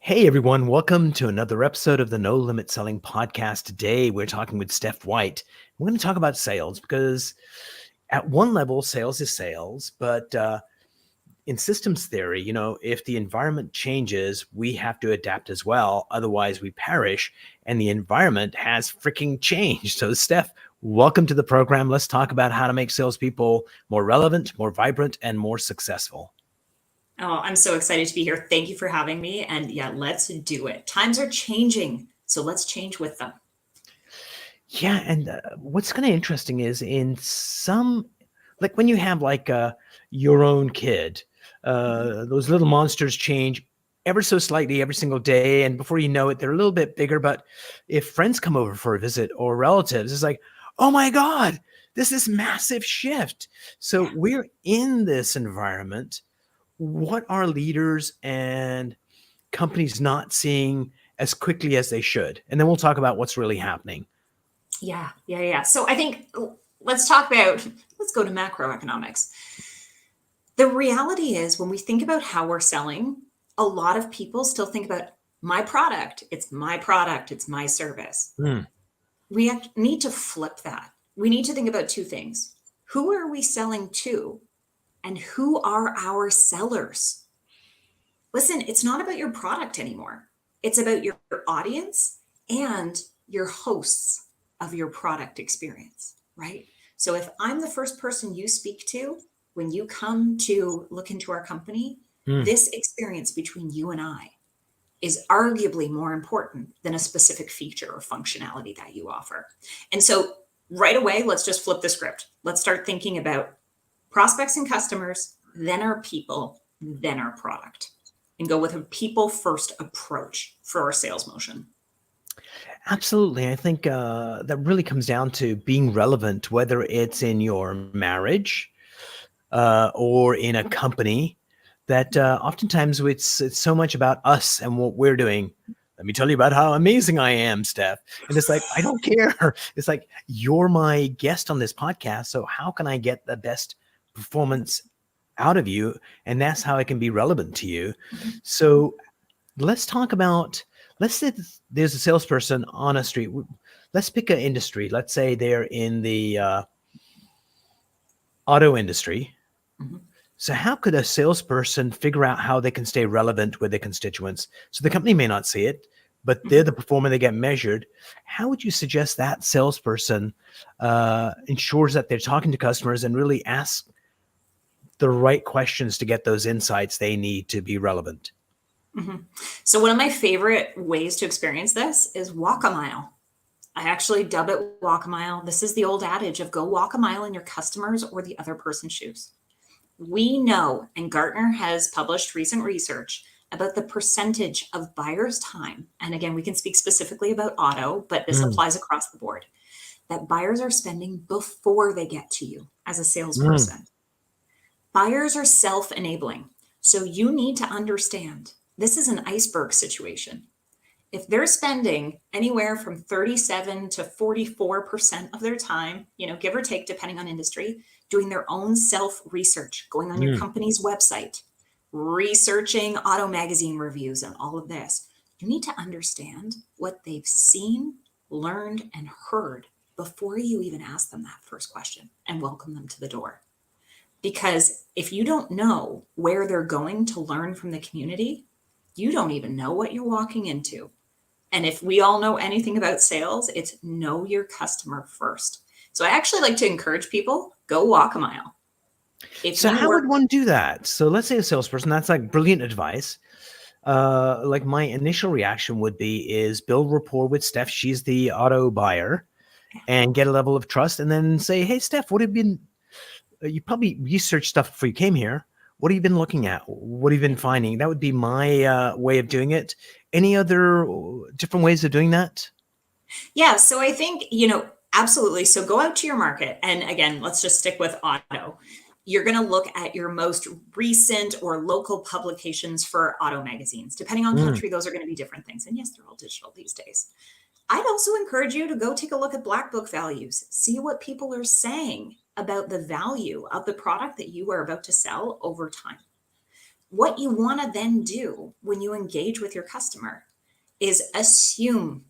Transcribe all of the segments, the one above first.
Hey everyone, welcome to another episode of the No Limit Selling Podcast. Today we're talking with Steph White. We're going to talk about sales because at one level, sales is sales, but in systems theory, if the environment changes, we have to adapt as well. Otherwise, we perish, and the environment has freaking changed. So, Steph, welcome to the program. Let's talk about how to make salespeople more relevant, more vibrant, and more successful. Oh, I'm so excited to be here. Thank you for having me. And yeah, let's do it. Times are changing, so let's change with them. Yeah, and what's kind of interesting is in some, like when you have your own kid, those little monsters change ever so slightly every single day, and before you know it, they're a little bit bigger. But if friends come over for a visit or relatives, it's like, oh my God, this massive shift. So Yeah. we're in this environment. What are leaders and companies not seeing as quickly as they should? And then we'll talk about what's really happening. Yeah. So I think let's let's go to macroeconomics. The reality is when we think about how we're selling, a lot of people still think about my product. It's my product. It's my service. Hmm. Need to flip that. We need to think about two things. Who are we selling to? And who are our sellers? Listen, it's not about your product anymore. It's about your audience and your hosts of your product experience, right? So if I'm the first person you speak to when you come to look into our company, Hmm. this experience between you and I is arguably more important than a specific feature or functionality that you offer. And so right away, let's just flip the script. Let's start thinking about prospects and customers, then our people, then our product, and go with a people first approach for our sales motion. Absolutely. I think that really comes down to being relevant, whether it's in your marriage or in a company. That oftentimes it's so much about us and what we're doing. Let me tell you about how amazing I am, Steph. And it's like, I don't care. It's like, you're my guest on this podcast. So how can I get the best performance out of you? And that's how I can be relevant to you. Mhm. So let's talk about, let's say there's a salesperson on a street. Let's pick an industry. Let's say they're in the auto industry. Mhm. So how could a salesperson figure out how they can stay relevant with their constituents? So the company may not see it, but they're Mhm. the performer, they get measured. How would you suggest that salesperson ensures that they're talking to customers and really ask the right questions to get those insights they need to be relevant? Mhm. So, one of my favorite ways to experience this is walk a mile. I actually dub it walk a mile. This is the old adage of go walk a mile in your customers or the other person's shoes. We know, and Gartner has published recent research about the percentage of buyers' time. And again, we can speak specifically about auto, but this Mm, applies across the board that buyers are spending before they get to you as a mm, salesperson. Buyers are self enabling. So you need to understand this is an iceberg situation. If they're spending anywhere from 37 to 44% of their time, give or take, depending on industry, doing their own self research, going on your mm. company's website, researching auto magazine reviews and all of this, you need to understand what they've seen, learned, and heard before you even ask them that first question and welcome them to the door. Because if you don't know where they're going to learn from the community, you don't even know what you're walking into. And if we all know anything about sales, it's know your customer first. So I actually like to encourage people go walk a mile. If So you how work, would one do that? So let's say a salesperson, that's like brilliant advice. Like my initial reaction would be is build rapport with Steph. She's the auto buyer and get a level of trust and then say, hey, Steph, what have you been, you probably researched stuff before you came here. What have you been looking at? What have you been finding? That would be my way of doing it. Any other different ways of doing that? yeah. So I think, absolutely. So go out to your market. And again, let's just stick with auto. You're going to look at your most recent or local publications for auto magazines. Depending on Mm, country, those are going to be different things. And yes, they're all digital these days. I'd also encourage you to go take a look at Black Book values, see what people are saying about the value of the product that you are about to sell over time. What you want to then do when you engage with your customer is assume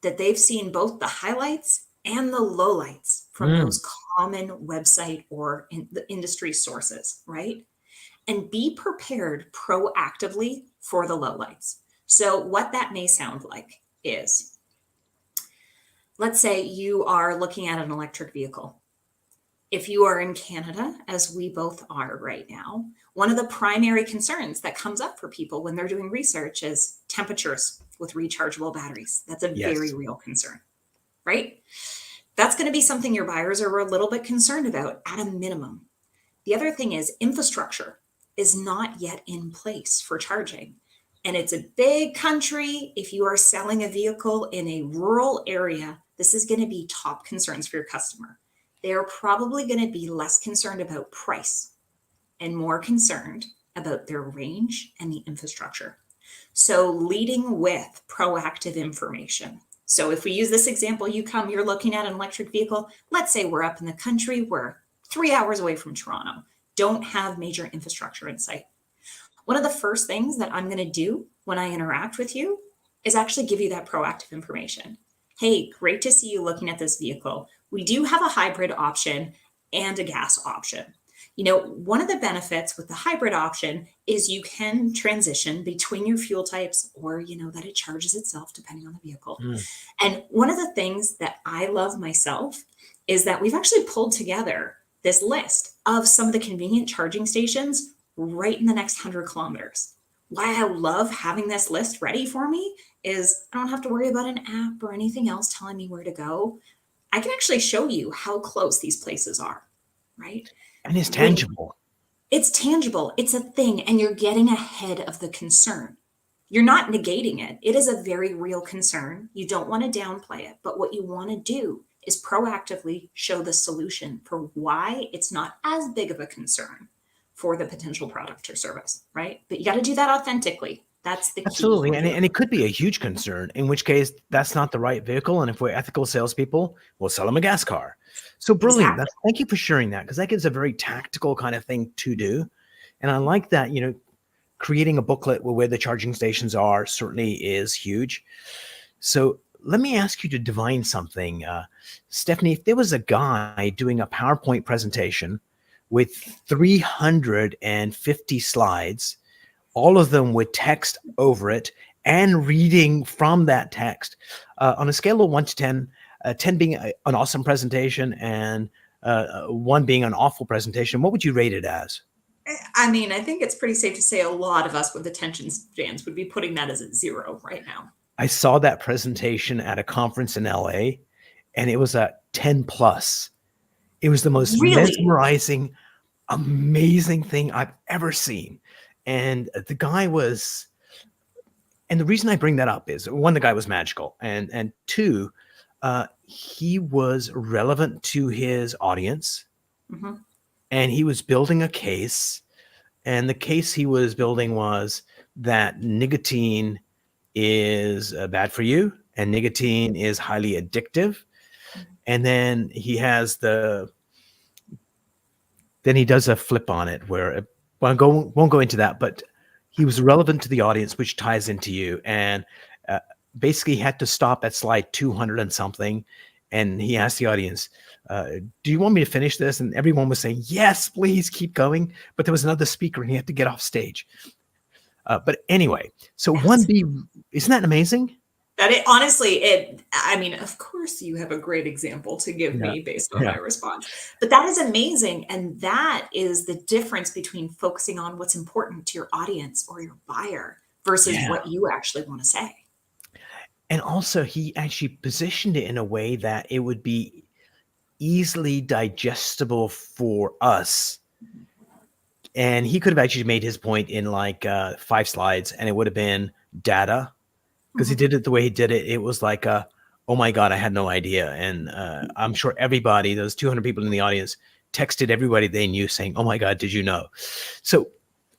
that they've seen both the highlights and the lowlights from Mm. those common website or in the industry sources, right? And be prepared proactively for the lowlights. So, what that may sound like is, let's say you are looking at an electric vehicle. If you are in Canada, as we both are right now, one of the primary concerns that comes up for people when they're doing research is temperatures with rechargeable batteries. That's a very Yes. real concern, right? That's going to be something your buyers are a little bit concerned about at a minimum. The other thing is infrastructure is not yet in place for charging. And it's a big country. If you are selling a vehicle in a rural area, this is going to be top concerns for your customer. They are probably going to be less concerned about price and more concerned about their range and the infrastructure. So, leading with proactive information. So, if we use this example, you're looking at an electric vehicle. Let's say we're up in the country, we're 3 hours away from Toronto, don't have major infrastructure in sight. One of the first things that I'm going to do when I interact with you is actually give you that proactive information. Hey, great to see you looking at this vehicle. We do have a hybrid option and a gas option. One of the benefits with the hybrid option is you can transition between your fuel types, or, that it charges itself depending on the vehicle. Mm. And one of the things that I love myself is that we've actually pulled together this list of some of the convenient charging stations right in the next 100 kilometers. Why I love having this list ready for me is I don't have to worry about an app or anything else telling me where to go. I can actually show you how close these places are, right? And it's When tangible. it's tangible, it's a thing, and you're getting ahead of the concern. You're not negating it. It is a very real concern. You don't want to downplay it, but what you want to do is proactively show the solution for why it's not as big of a concern for the potential product or service, right? But you got to do that authentically. That's the key Absolutely. when And, you're and it could be a huge concern, in which case that's not the right vehicle. And if we're ethical salespeople, we'll sell them a gas car. So brilliant. exactly. Thank you for sharing that, because that gives a very tactical kind of thing to do. And I like that, creating a booklet where the charging stations are certainly is huge. So let me ask you to divine something. Stephanie, if there was a guy doing a PowerPoint presentation with 350 slides, all of them with text over it and reading from that text, on a scale of 1 to 10, 10 being an awesome presentation and 1 being an awful presentation, what would you rate it as? I mean, I think it's pretty safe to say a lot of us with attention spans would be putting that as a 0 right now. I saw that presentation at a conference in LA, and it was a 10 plus. It was the most Really? mesmerizing, amazing thing I've ever seen. And the guy was, and the reason I bring that up is, 1, the guy was magical, and 2, he was relevant to his audience, Mhm. and he was building a case. And the case he was building was that nicotine is bad for you, and nicotine is highly addictive. And then he does a flip on it where, won't go into that, but he was relevant to the audience, which ties into you. And basically he had to stop at slide 200 and something. And he asked the audience, do you want me to finish this? And everyone was saying, yes, please keep going. But there was another speaker and he had to get off stage. But anyway, so That's 1B, isn't that amazing? that it honestly, I mean, of course you have a great example to give Yeah. me based on Yeah. my response. But that is amazing. And that is the difference between focusing on what's important to your audience or your buyer versus Yeah. what you actually want to say. And also he actually positioned it in a way that it would be easily digestible for us. And he could have actually made his point in like 5 slides, and it would have been data, because he Mhm. did it the way he did it. It was like, oh my God, I had no idea. And I'm sure everybody, those 200 people in the audience, texted everybody they knew saying, oh my God, did you know? So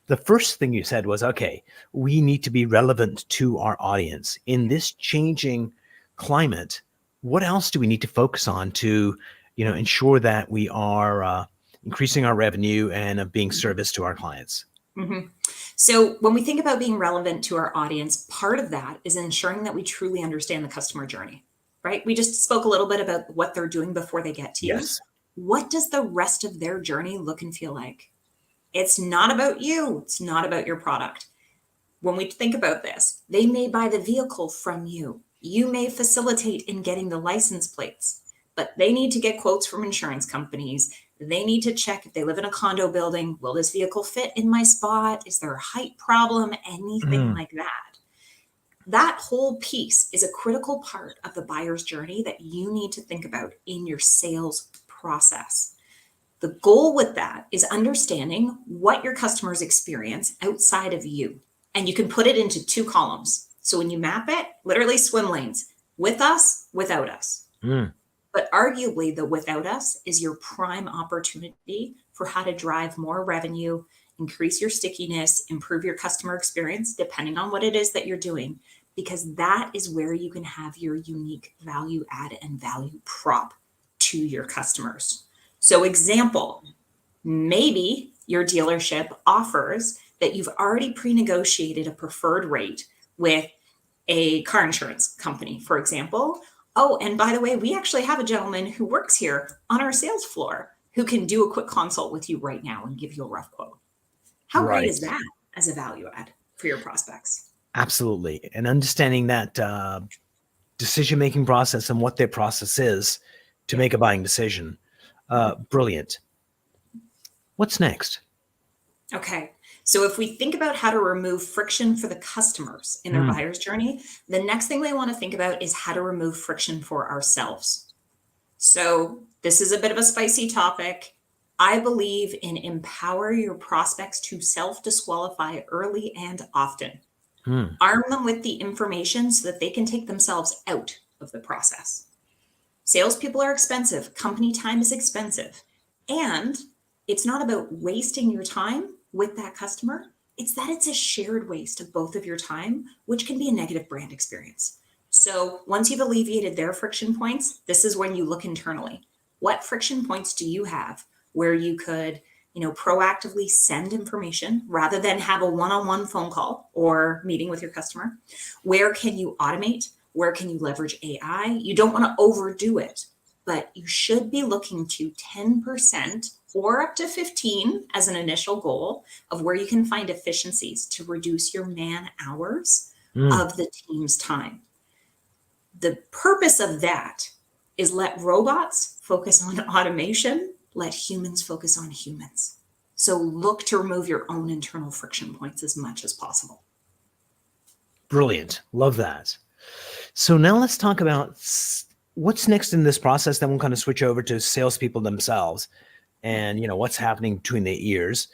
the first thing you said was, okay, we need to be relevant to our audience in this changing climate. What else do we need to focus on to, ensure that we are increasing our revenue and being service to our clients? Mhm. So when we think about being relevant to our audience, part of that is ensuring that we truly understand the customer journey, right? We just spoke a little bit about what they're doing before they get to you. Yes. What does the rest of their journey look and feel like? It's not about you. It's not about your product. When we think about this, they may buy the vehicle from you. You may facilitate in getting the license plates, but they need to get quotes from insurance companies. They need to check if they live in a condo building. Will this vehicle fit in my spot? Is there a height problem? Anything Mm. like that. That whole piece is a critical part of the buyer's journey that you need to think about in your sales process. The goal with that is understanding what your customers experience outside of you. And you can put it into two columns. So when you map it, literally swim lanes, with us, without us. Mm. But arguably, the without us is your prime opportunity for how to drive more revenue, increase your stickiness, improve your customer experience, depending on what it is that you're doing, because that is where you can have your unique value add and value prop to your customers. So, example, maybe your dealership offers that you've already pre negotiated a preferred rate with a car insurance company, for example. Oh, and by the way, we actually have a gentleman who works here on our sales floor who can do a quick consult with you right now and give you a rough quote. How great is Right. that as a value add for your prospects? Absolutely. And understanding that decision-making process and what their process is to Yeah. make a buying decision. Brilliant. What's next? Okay. So if we think about how to remove friction for the customers in their Mm. buyer's journey, the next thing we want to think about is how to remove friction for ourselves. So this is a bit of a spicy topic. I believe in empower your prospects to self-disqualify early and often. Mm. Arm them with the information so that they can take themselves out of the process. Salespeople are expensive. Company time is expensive. And it's not about wasting your time with that customer. It's that it's a shared waste of both of your time, which can be a negative brand experience. So once you've alleviated their friction points, this is when you look internally. What friction points do you have where you could, proactively send information rather than have a one-on-one phone call or meeting with your customer? Where can you automate? Where can you leverage AI? You don't want to overdo it, but you should be looking to 10% or up to 15 as an initial goal of where you can find efficiencies to reduce your man hours Mm. of the team's time. The purpose of that is let robots focus on automation, let humans focus on humans. So look to remove your own internal friction points as much as possible. Brilliant. Love that. So now let's talk about what's next in this process. Then we'll kind of switch over to salespeople themselves and, what's happening between their ears.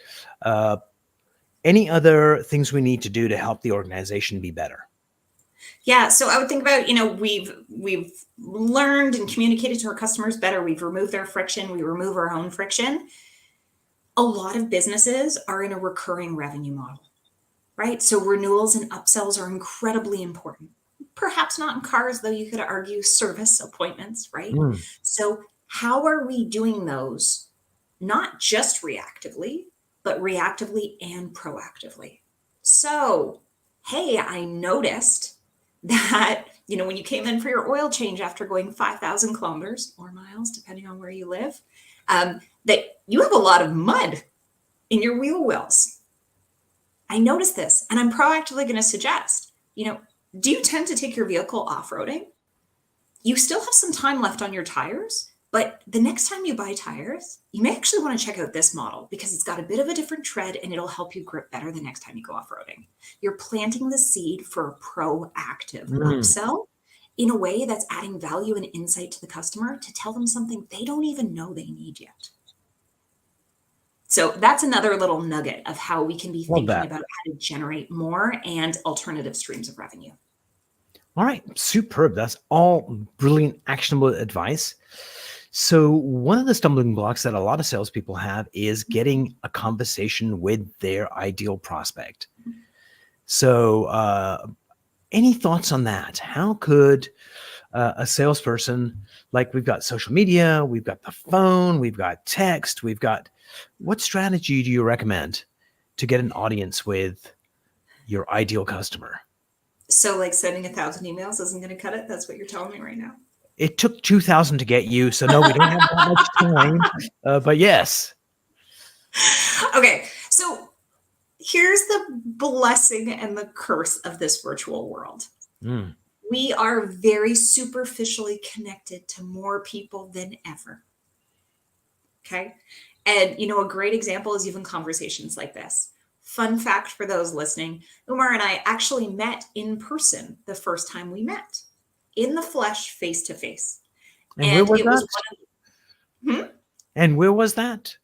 Any other things we need to do to help the organization be better? Yeah, so I would think about, we've learned and communicated to our customers better. We've removed their friction. We remove our own friction. A lot of businesses are in a recurring revenue model, right? So renewals and upsells are incredibly important. Perhaps not in cars, though you could argue service appointments, right? Mm. So how are we doing those? Not just reactively, but reactively and proactively. So, hey, I noticed that, when you came in for your oil change after going 5,000 kilometers or miles, depending on where you live, that you have a lot of mud in your wheel wells. I noticed this, and I'm proactively going to suggest, do you tend to take your vehicle off-roading? You still have some time left on your tires, but the next time you buy tires, you may actually want to check out this model because it's got a bit of a different tread and it'll help you grip better the next time you go off-roading. You're planting the seed for a proactive upsell in a way that's adding value and insight to the customer to tell them something they don't even know they need yet. So that's another little nugget of how we can be Love thinking that. about how to generate more and alternative streams of revenue. All right, superb. That's all brilliant, actionable advice. So one of the stumbling blocks that a lot of salespeople have is getting a conversation with their ideal prospect. So any thoughts on that? How could a salesperson, like we've got social media, we've got the phone, we've got text, what strategy do you recommend to get an audience with your ideal customer? So like sending 1,000 emails isn't going to cut it? That's what you're telling me right now? It took 2,000 to get you, so no, we don't have that much time. But yes. Okay, so here's the blessing and the curse of this virtual world. Mm. We are very superficially connected to more people than ever. Okay. And, a great example is even conversations like this. Fun fact for those listening, Umar and I actually met in person the first time we met, in the flesh, face to face. And where was it that? was one of, And where was that?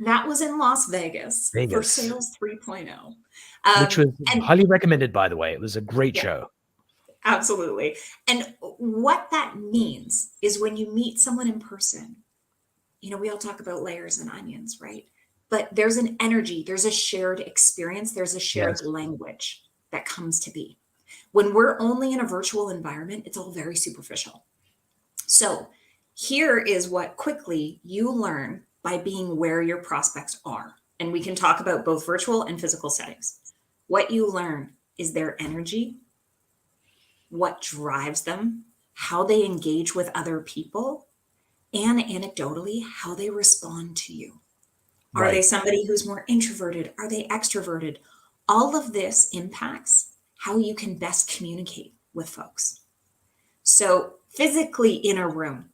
that was in Las Vegas. For Vegas. Sales 3.0. Which was highly recommended, by the way. It was a great show. Absolutely. And what that means is when you meet someone in person, we all talk about layers and onions, right? But there's an energy, there's a shared experience, there's a shared language that comes to be. When we're only in a virtual environment, it's all very superficial. So here is what quickly you learn by being where your prospects are. And we can talk about both virtual and physical settings. What you learn is their energy, what drives them, how they engage with other people, and anecdotally, how they respond to you. Are they somebody who's more introverted? Are they extroverted? All of this impacts how you can best communicate with folks. So physically in a room,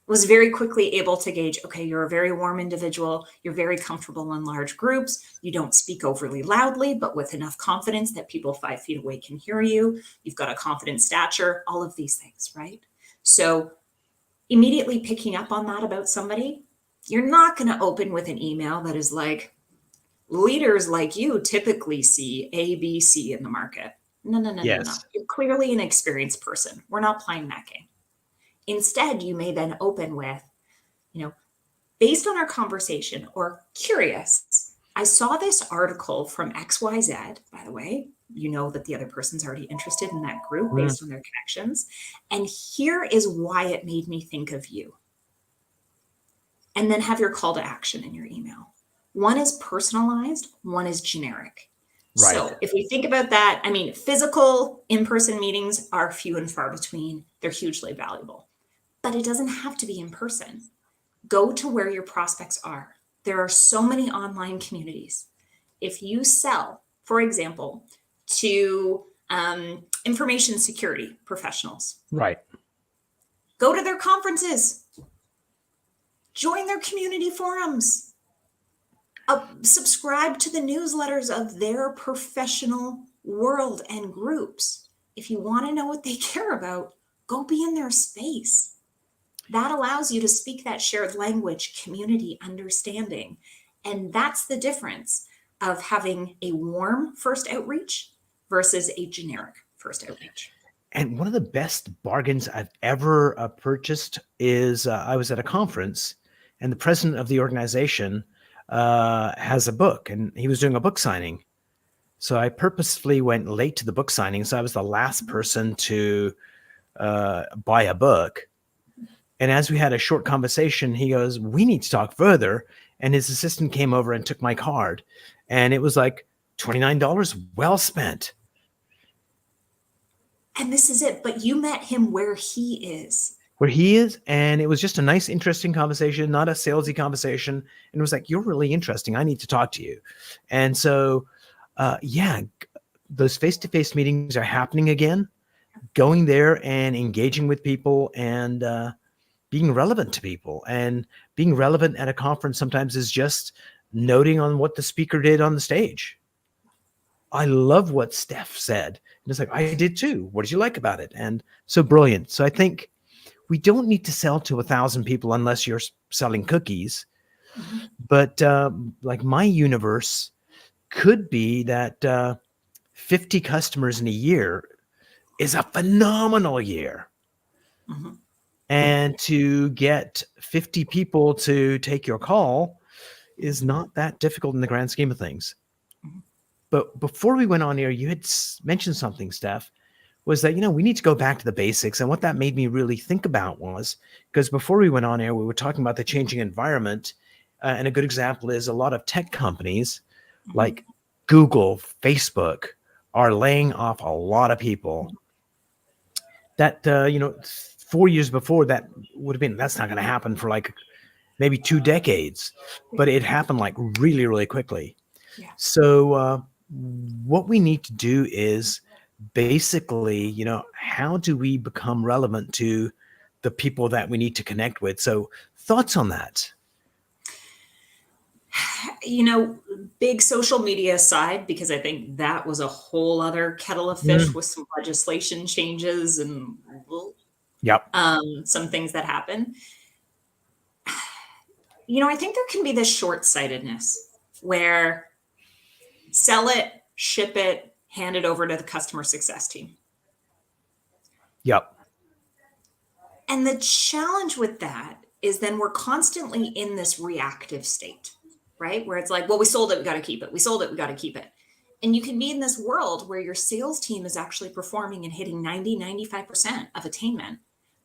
was very quickly able to gauge, okay, you're a very warm individual. You're very comfortable in large groups. You don't speak overly loudly, but with enough confidence that people 5 feet away can hear you. You've got a confident stature, all of these things, right? So immediately picking up on that about somebody, you're not going to open with an email that is like, leaders like you typically see A, B, C in the market. No. You're clearly an experienced person. We're not playing that game. Instead, you may then open with, based on our conversation or curious, I saw this article from XYZ, by the way, that the other person's already interested in that group based on their connections. And here is why it made me think of you. And then have your call to action in your email. One is personalized, one is generic. Right. So if we think about that, physical in-person meetings are few and far between. They're hugely valuable, but it doesn't have to be in person. Go to where your prospects are. There are so many online communities. If you sell, for example, to information security professionals, right? Go to their conferences, join their community forums, subscribe to the newsletters of their professional world and groups. If you want to know what they care about, go be in their space. That allows you to speak that shared language, community understanding. And that's the difference of having a warm first outreach versus a generic first outreach. And one of the best bargains I've ever purchased is I was at a conference and the president of the organization has a book and he was doing a book signing. So I purposefully went late to the book signing. So I was the last person to buy a book. And as we had a short conversation, he goes, we need to talk further. And his assistant came over and took my card. And it was like $29 well spent. And this is it. But you met him where he is. Where he is. And it was just a nice, interesting conversation, not a salesy conversation. And it was like, you're really interesting. I need to talk to you. And so, those face-to-face meetings are happening again. Going there and engaging with people and being relevant to people. And being relevant at a conference sometimes is just noting on what the speaker did on the stage. I love what Steph said. And it's like, I did too. What did you like about it? And so brilliant. So I think we don't need to sell to 1,000 people unless you're selling cookies. Mm-hmm. But like my universe could be that 50 customers in a year is a phenomenal year. Mm-hmm. And to get 50 people to take your call is not that difficult in the grand scheme of things. Mm-hmm. But before we went on air, you had mentioned something, Steph, was that, we need to go back to the basics. And what that made me really think about was, because before we went on air, we were talking about the changing environment. And a good example is a lot of tech companies like Google, Facebook are laying off a lot of people that, 4 years before that would have been, that's not going to happen for like maybe 2 decades, but it happened like really, really quickly. Yeah. So what we need to do is basically, how do we become relevant to the people that we need to connect with? So thoughts on that? Big social media aside, because I think that was a whole other kettle of fish with some legislation changes and Yep. some things that happen. I think there can be this short-sightedness where sell it, ship it, hand it over to the customer success team. Yep. And the challenge with that is then we're constantly in this reactive state, right? Where it's like, well, we sold it, we got to keep it. We sold it, we got to keep it. And you can be in this world where your sales team is actually performing and hitting 90, 95% of attainment,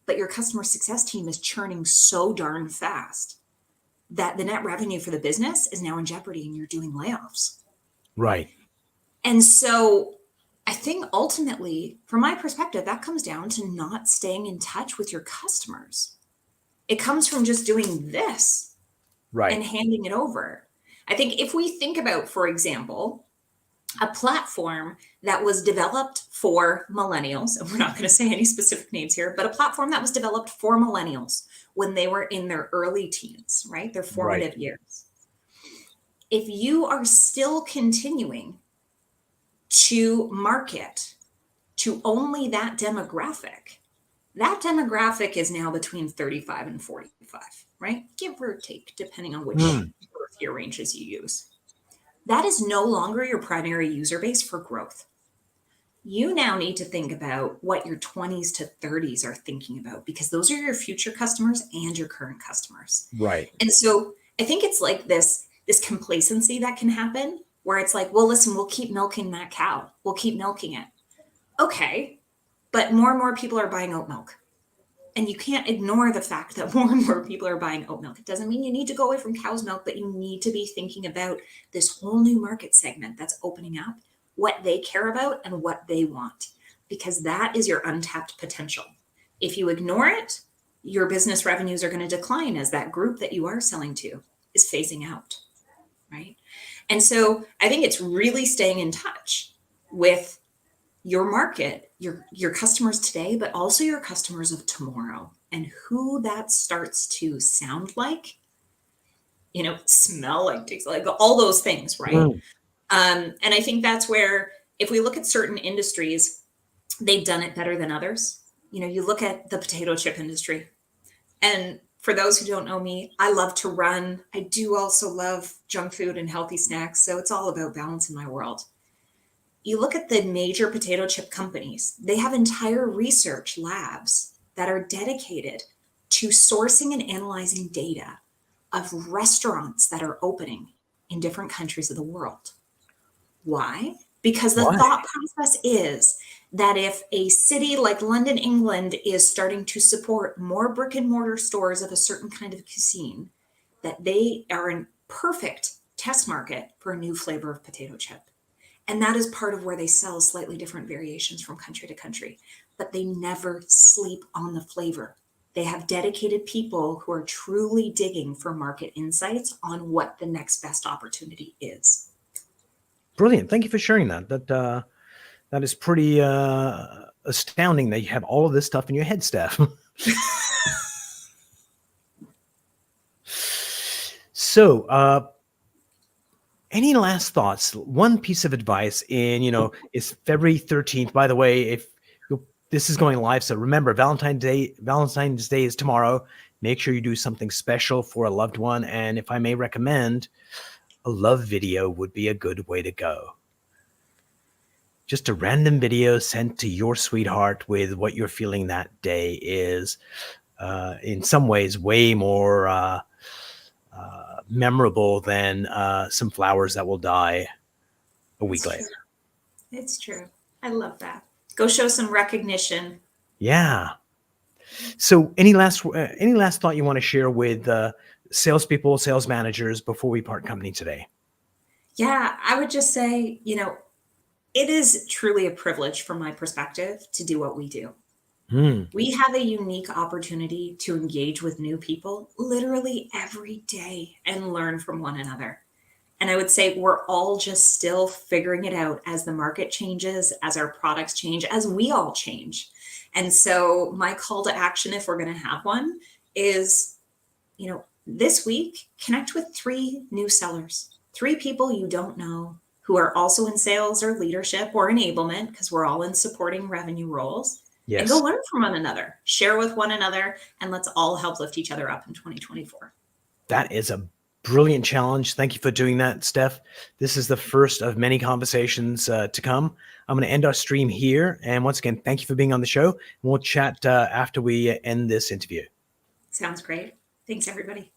but your customer success team is churning so darn fast that the net revenue for the business is now in jeopardy and you're doing layoffs. Right. And so I think ultimately, from my perspective, that comes down to not staying in touch with your customers. It comes from just doing this and handing it over. I think if we think about, for example, a platform that was developed for millennials, and we're not going to say any specific names here, but a platform that was developed for millennials when they were in their early teens, right? Their formative years. If you are still continuing to market to only that demographic is now between 35 and 45, right? Give or take, depending on which year ranges you use. That is no longer your primary user base for growth. You now need to think about what your 20s to 30s are thinking about, because those are your future customers and your current customers. Right. And so I think it's like this complacency that can happen where it's like, well, listen, we'll keep milking that cow. We'll keep milking it. Okay. But more and more people are buying oat milk. And you can't ignore the fact that more and more people are buying oat milk. It doesn't mean you need to go away from cow's milk, but you need to be thinking about this whole new market segment that's opening up, what they care about and what they want, because that is your untapped potential. If you ignore it, your business revenues are going to decline as that group that you are selling to is phasing out, right? And so I think it's really staying in touch with your market, your customers today, but also your customers of tomorrow, and who that starts to sound like, smell like, taste like, all those things, right? And I think that's where, if we look at certain industries, they've done it better than others. You look at the potato chip industry, and for those who don't know me, I love to run. I do also love junk food and healthy snacks, so it's all about balance in my world. You look at the major potato chip companies, they have entire research labs that are dedicated to sourcing and analyzing data of restaurants that are opening in different countries of the world. Why? Because the thought process is that if a city like London, England is starting to support more brick and mortar stores of a certain kind of cuisine, that they are a perfect test market for a new flavor of potato chip. And that is part of where they sell slightly different variations from country to country, but they never sleep on the flavor. They have dedicated people who are truly digging for market insights on what the next best opportunity is. Brilliant. Thank you for sharing that. That is pretty astounding that you have all of this stuff in your head, Steph. So, any last thoughts? One piece of advice it's February 13th. By the way, if this is going live, so remember, Valentine's Day is tomorrow. Make sure you do something special for a loved one. And if I may recommend, a love video would be a good way to go. Just a random video sent to your sweetheart with what you're feeling that day is in some ways way more memorable than some flowers that will die a week later. It's true. I love that. Go show some recognition. Yeah. So any last thought you want to share with salespeople, sales managers before we part company today? Yeah, I would just say, it is truly a privilege from my perspective to do what we do. Hmm. We have a unique opportunity to engage with new people literally every day and learn from one another. And I would say we're all just still figuring it out as the market changes, as our products change, as we all change. And so, my call to action, if we're going to have one, is this week, connect with three new sellers, three people you don't know who are also in sales or leadership or enablement, because we're all in supporting revenue roles, and go Yes. learn from one another, share with one another, and let's all help lift each other up in 2024. That is a brilliant challenge. Thank you for doing that, Steph. This is the first of many conversations to come. I'm going to end our stream here. And once again, thank you for being on the show. And we'll chat after we end this interview. Sounds great. Thanks, everybody.